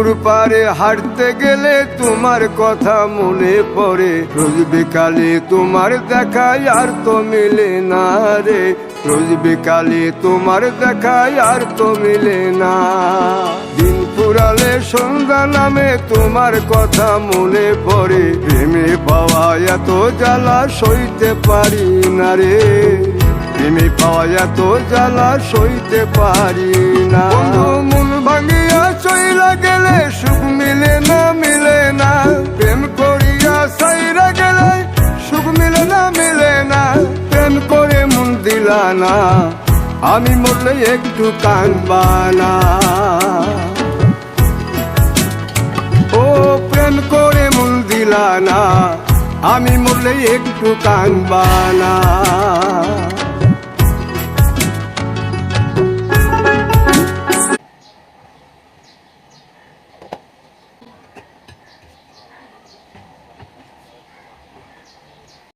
পুকুর পাড়ে হাঁটতে গেলে তোমার কথা মনে পড়ে, রোজ বিকালে তোমার দেখায় আর তো মিলে না রে, রোজ বিকালে তোমার দেখায় আর তো মিলে না। দিন ফুরালে সন্ধ্যা নামে তোমার কথা মনে পড়ে, প্রেমে পাওয়া এত জ্বালা সইতে পারি না রে, প্রেমে পাওয়া এত জ্বালা সইতে পারি না। মন ভাঙিয়া চইলা গেলে সুখ মিলে না, মিলে না, প্রেম করিয়া সাইরা গেলে সুখ মিলে না, মিলে না, প্রেম করে মন দিলা না, আমি মরলে একটু কাঁদবা না। ও প্রেম করে মন দিলা না, আমি মরলে একটু কাঁদবা না।